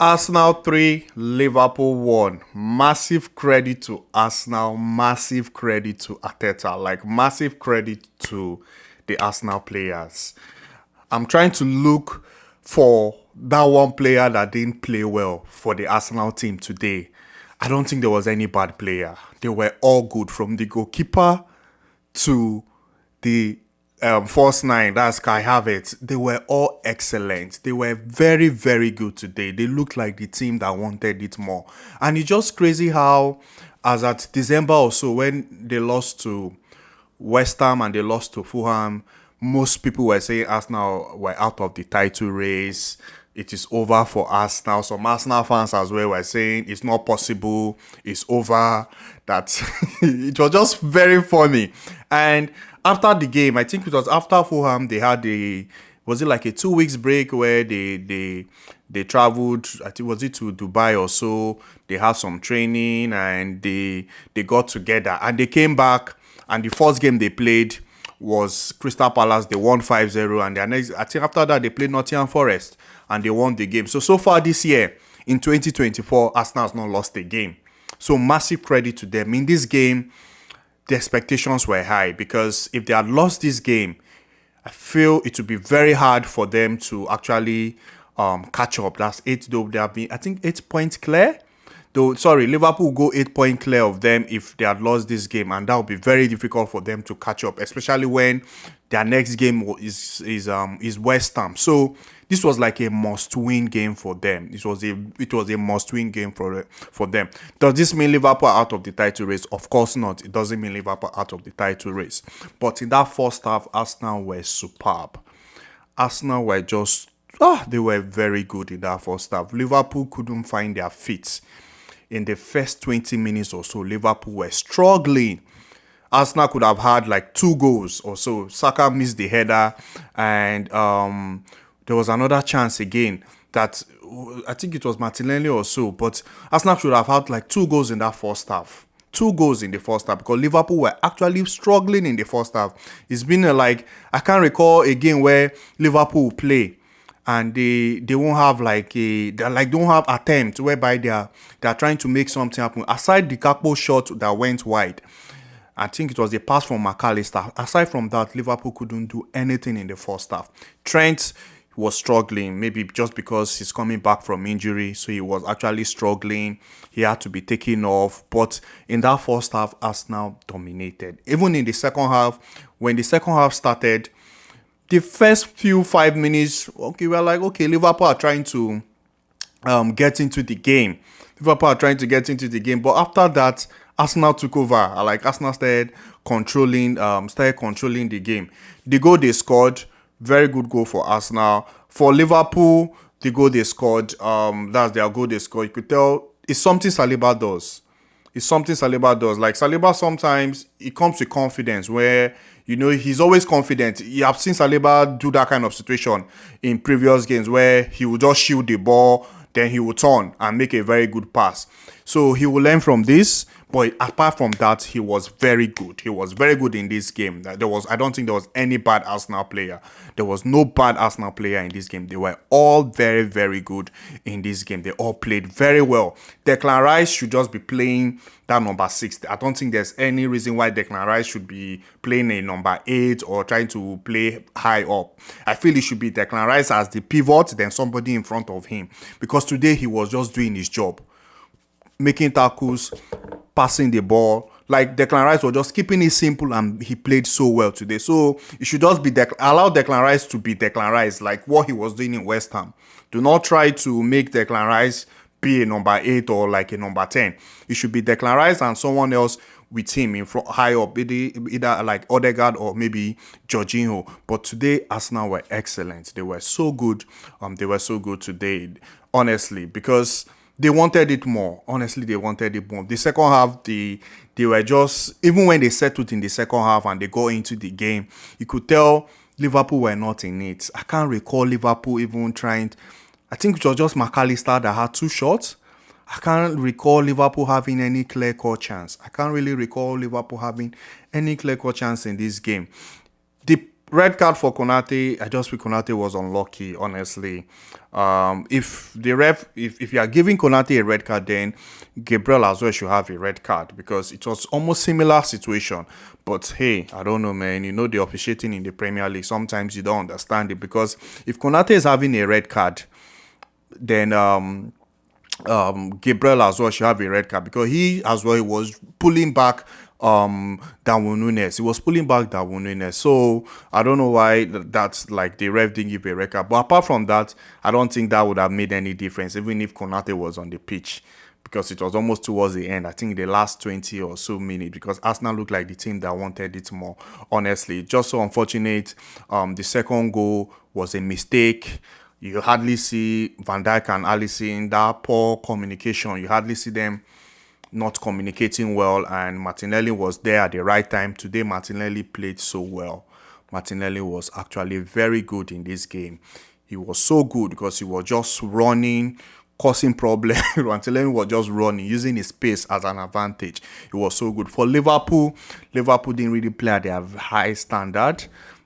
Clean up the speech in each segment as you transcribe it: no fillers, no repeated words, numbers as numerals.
Arsenal 3, Liverpool 1. Massive credit to Arsenal, massive credit to Arteta, like massive credit to the Arsenal players. I'm trying to look for that one player that didn't play well for the Arsenal team today. I don't think there was any bad player. They were all good from the goalkeeper to the first nine, that's Kai Havertz. They were all excellent. They were very, very good today. They looked like the team that wanted it more. And it's just crazy how, as at December or so, when they lost to West Ham and they lost to Fulham, most people were saying Arsenal were out of the title race. It is over for Arsenal. Some Arsenal fans as well were saying it's not possible. It's over. That it was just very funny. And after the game, I think it was after Fulham, they had a was it like a 2 weeks break where they traveled. I think was it to Dubai or so. They had some training and they got together and they came back. And the first game they played was Crystal Palace. They won 5-0, and their next, I think after that they played Nottingham Forest and they won the game. So far this year in 2024, Arsenal has not lost a game. So massive credit to them. In this game, the expectations were high because if they had lost this game, I feel it would be very hard for them to actually catch up. That's eight, though they have been, I think, 8 points clear. Though, sorry, Liverpool go 8 point clear of them if they had lost this game, and that would be very difficult for them to catch up, especially when their next game is West Ham. So this was like a must-win game for them. It was a must-win game for them. Does this mean Liverpool are out of the title race? Of course not. It doesn't mean Liverpool are out of the title race. But in that first half, Arsenal were superb. Arsenal were just they were very good in that first half. Liverpool couldn't find their feet. In the first 20 minutes or so, Liverpool were struggling. Arsenal could have had like 2 goals or so. Saka missed the header, and there was another chance again that I think it was Martinelli or so. But Arsenal should have had like 2 goals in that first half. 2 goals in the first half because Liverpool were actually struggling in the first half. It's been like I can't recall a game where Liverpool will play and they won't have like they like don't have attempt whereby they're trying to make something happen. Aside the Gakpo shot that went wide, I think it was a pass from McAllister. Aside from that, Liverpool couldn't do anything in the first half. Trent was struggling, maybe just because he's coming back from injury, so he was actually struggling. He had to be taken off. But in that first half, Arsenal dominated. Even in the second half, when the second half started, the first few 5 minutes, okay, we're like, okay, Liverpool are trying to get into the game. Liverpool are trying to get into the game, but after that, Arsenal took over. Like Arsenal started controlling the game. The goal they scored, very good goal for Arsenal. For Liverpool, the goal they scored, that's their goal they scored. You could tell it's something Saliba does. It's something Saliba does. Like Saliba sometimes it comes with confidence where he's always confident. You have seen Saliba do that kind of situation in previous games where he will just shield the ball, then he will turn and make a very good pass. So he will learn from this. But apart from that, he was very good. He was very good in this game. I don't think there was any bad Arsenal player. There was no bad Arsenal player in this game. They were all very, very good in this game. They all played very well. Declan Rice should just be playing that number 6. I don't think there's any reason why Declan Rice should be playing a number 8 or trying to play high up. I feel it should be Declan Rice as the pivot, then somebody in front of him. Because today he was just doing his job. Making tackles, passing the ball. Like Declan Rice was just keeping it simple and he played so well today. So you should just allow Declan Rice to be Declan Rice, like what he was doing in West Ham. Do not try to make Declan Rice be a number 8 or like a number 10. It should be Declan Rice and someone else with him in front, high up, either like Odegaard or maybe Jorginho. But today, Arsenal were excellent. They were so good. They were so good today, honestly, because they wanted it more. Honestly, they wanted it more. The second half, they were just, even when they settled in the second half and they go into the game, you could tell Liverpool were not in it. I can't recall Liverpool even trying. I think it was just McAllister that had 2 shots. I can't recall Liverpool having any clear-cut chance. I can't really recall Liverpool having any clear-cut chance in this game. red card for Konate. I just feel Konate was unlucky, honestly. If the ref, if you are giving Konate a red card, then Gabriel as well should have a red card because it was almost similar situation. But hey, I don't know, man. You know the officiating in the Premier League. Sometimes you don't understand it because if Konate is having a red card, then Gabriel as well should have a red card because he as well was pulling back Darwin Nunes. He was pulling back Darwin Nunes. So I don't know why that's like the ref didn't give a red card. But apart from that, I don't think that would have made any difference, even if Konate was on the pitch. Because it was almost towards the end, I think the last 20 or so minutes, because Arsenal looked like the team that wanted it more, honestly. Just so unfortunate, the second goal was a mistake. You hardly see Van Dijk and Alisson, that poor communication. You hardly see them not communicating well, and Martinelli was there at the right time. Today, Martinelli played so well. Martinelli was actually very good in this game. He was so good because he was just running, causing problems. Martinelli was just running, using his pace as an advantage. It was so good. For Liverpool, Liverpool didn't really play at their high standard.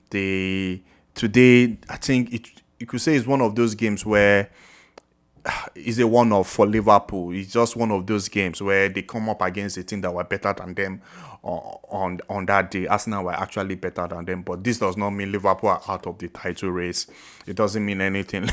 Today, I think you could say it's one of those games where it's a one-off for Liverpool. It's just one of those games where they come up against a team that were better than them on that day. Arsenal were actually better than them, but this does not mean Liverpool are out of the title race. It doesn't mean anything.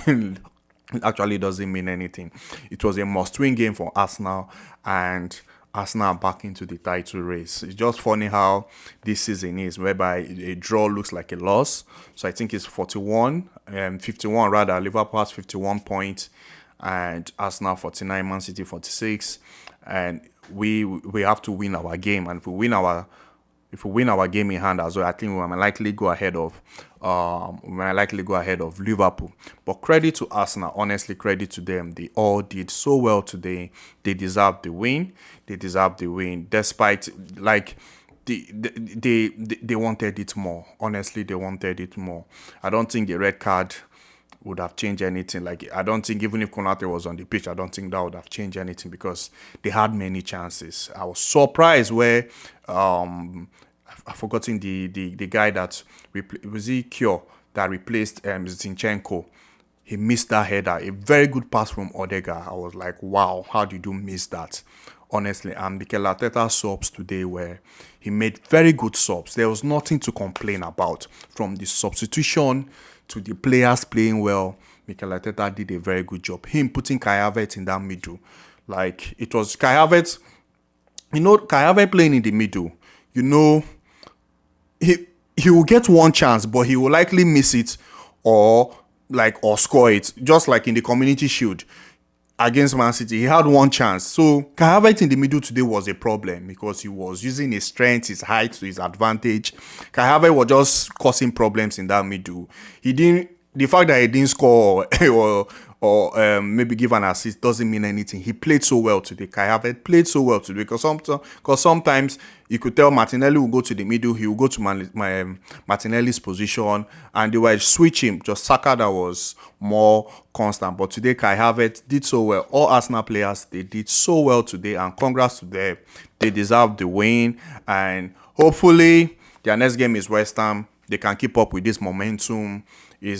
It actually doesn't mean anything. It was a must-win game for Arsenal, and Arsenal are back into the title race. It's just funny how this season is, whereby a draw looks like a loss. So I think it's 51 rather. Liverpool has 51 points, and Arsenal 49, Man City 46, and we have to win our game. And if we win our game in hand as well, I think we might likely go ahead of Liverpool. But credit to Arsenal, honestly, credit to them. They all did so well today. They deserve the win. Despite like they wanted it more. Honestly, they wanted it more. I don't think the red card would have changed anything. Like, I don't think even if Konate was on the pitch, I don't think that would have changed anything because they had many chances. I was surprised where I've forgotten the guy that was Cure that replaced Zinchenko. He missed that header. A very good pass from Odegaard. I was like, wow, how did you miss that? Honestly, and Mikel Arteta's subs today he made very good subs. There was nothing to complain about. From the substitution to the players playing well, Mikel Arteta did a very good job. Him putting Kai Havertz in that middle. Like, it was Kai Havertz, Kai Havertz playing in the middle, he will get one chance, but he will likely miss it or score it. Just like in the Community Shield against Man City, he had one chance. So Kai Havertz in the middle today was a problem because he was using his strength, his height to his advantage. Kai Havertz was just causing problems in that middle. The fact that he didn't score or maybe give an assist doesn't mean anything. He played so well today. Kai Havertz played so well today because sometimes you could tell Martinelli will go to the middle, he will go to Martinelli's position, and they were switching. Just Saka that was more constant. But today, Kai Havertz did so well. All Arsenal players, they did so well today, and congrats to them. They deserve the win, and hopefully their next game is West Ham. They can keep up with this momentum. I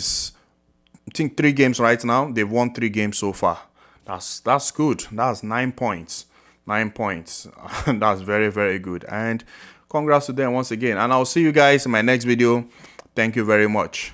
think 3 games right now. They've won 3 games so far. That's good. That's 9 points. 9 points. That's very, very good. And congrats to them once again. And I'll see you guys in my next video. Thank you very much.